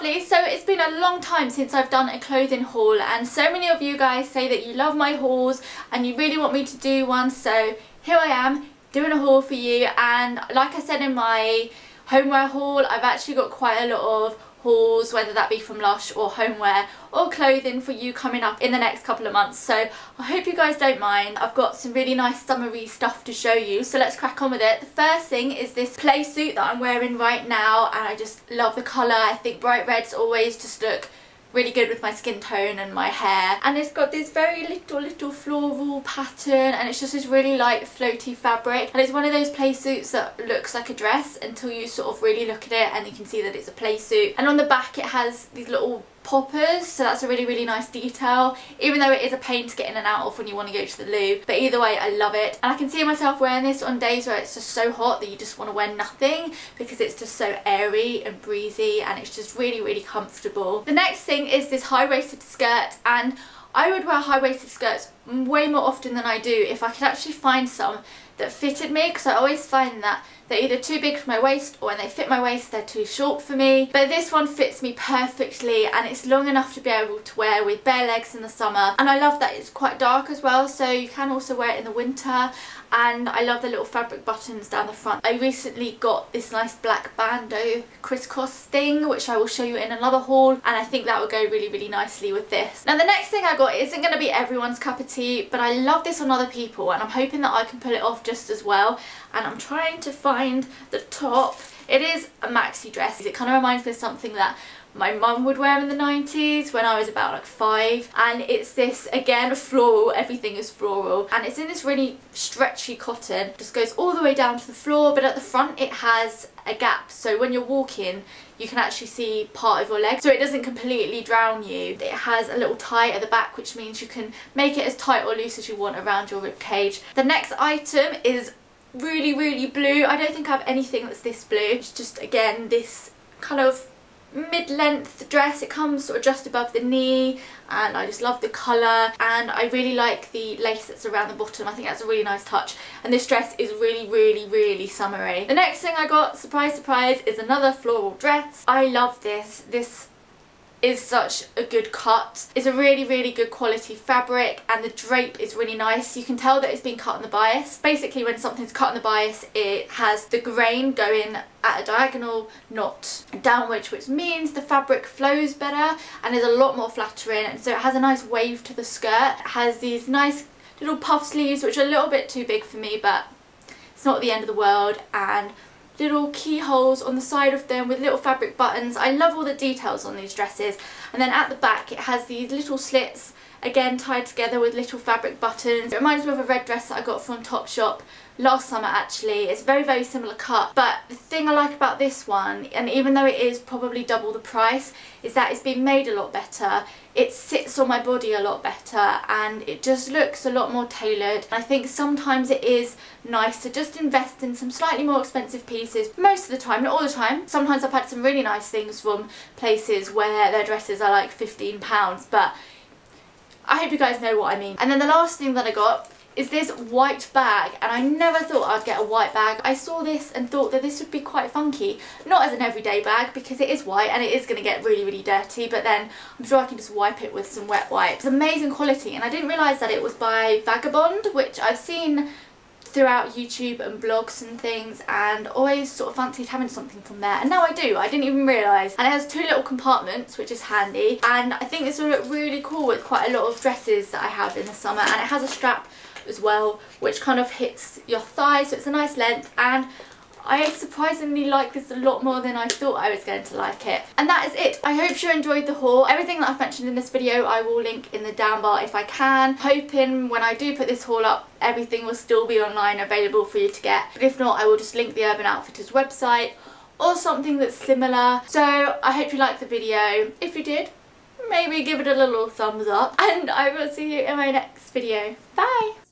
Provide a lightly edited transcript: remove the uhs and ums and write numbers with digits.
Lovely, so it's been a long time since I've done a clothing haul, and so many of you guys say that you love my hauls and you really want me to do one, so here I am doing a haul for you. And like I said in my homeware haul, I've actually got quite a lot of hauls, whether that be from Lush or homeware or clothing, for you coming up in the next couple of months, so I hope you guys don't mind. I've got some really nice summery stuff to show you, so let's crack on with it. The first thing is this play suit that I'm wearing right now, and I just love the colour. I think bright reds always just look really good with my skin tone and my hair, and it's got this very little floral pattern, and it's just this really light floaty fabric, and it's one of those play suits that looks like a dress until you sort of really look at it and you can see that it's a play suit. And on the back it has these little poppers, so that's a really nice detail, even though it is a pain to get in and out of when you want to go to the loo. But either way, I love it, and I can see myself wearing this on days where it's just so hot that you just want to wear nothing, because it's just so airy and breezy and it's just really comfortable. The next thing is this high-waisted skirt, and I would wear high-waisted skirts way more often than I do if I could actually find some that fitted me, because I always find that they're either too big for my waist, or when they fit my waist they're too short for me. But this one fits me perfectly, and it's long enough to be able to wear with bare legs in the summer, and I love that it's quite dark as well, so you can also wear it in the winter. And I love the little fabric buttons down the front. I recently got this nice black bandeau crisscross thing, which I will show you in another haul, and I think that will go really nicely with this. Now the next thing I got isn't going to be everyone's cup of tea, but I love this on other people, and I'm hoping that I can pull it off just as well. And I'm trying to find the top. It is a maxi dress. It kind of reminds me of something that my mum would wear in the 90s when I was about like 5, and it's this, again, floral, everything is floral, and it's in this really stretchy cotton, just goes all the way down to the floor, but at the front it has a gap, so when you're walking you can actually see part of your leg, so it doesn't completely drown you. It has a little tie at the back, which means you can make it as tight or loose as you want around your rib cage. The next item is really blue. I don't think I have anything that's this blue. It's just, again, this kind of mid-length dress. It comes sort of just above the knee, and I just love the colour, and I really like the lace that's around the bottom. I think that's a really nice touch, and this dress is really summery. The next thing I got, surprise is another floral dress. I love this. This is such a good cut. It's a really good quality fabric, and the drape is really nice. You can tell that it's been cut on the bias. Basically, when something's cut on the bias, it has the grain going at a diagonal, not downwards, which means the fabric flows better and is a lot more flattering, and so it has a nice wave to the skirt. It has these nice little puff sleeves, which are a little bit too big for me, but it's not the end of the world, and little keyholes on the side of them with little fabric buttons. I love all the details on these dresses. And then at the back it has these little slits, again tied together with little fabric buttons. It reminds me of a red dress that I got from Topshop last summer actually. It's very similar cut, but the thing I like about this one, and even though it is probably double the price, is that it's been made a lot better. It sits on my body a lot better, and it just looks a lot more tailored. I think sometimes it is nice to just invest in some slightly more expensive pieces. Most of the time, not all the time. Sometimes I've had some really nice things from places where their dresses are like £15, but I hope you guys know what I mean. And then the last thing that I got is this white bag, and I never thought I'd get a white bag. I saw this and thought that this would be quite funky, not as an everyday bag because it is white and it is going to get really dirty, but then I'm sure I can just wipe it with some wet wipes. It's amazing quality, and I didn't realise that it was by Vagabond, which I've seen throughout YouTube and blogs and things, and always sort of fancied having something from there, and now I do. I didn't even realise. And it has 2 little compartments, which is handy, and I think this will look really cool with quite a lot of dresses that I have in the summer. And it has a strap as well, which kind of hits your thigh, so it's a nice length, and I surprisingly like this a lot more than I thought I was going to like it. And that is it. I hope you enjoyed the haul. Everything that I've mentioned in this video I will link in the down bar if I can. Hoping when I do put this haul up, everything will still be online available for you to get. But if not, I will just link the Urban Outfitters website or something that's similar. So I hope you liked the video. If you did, maybe give it a little thumbs up, and I will see you in my next video. Bye!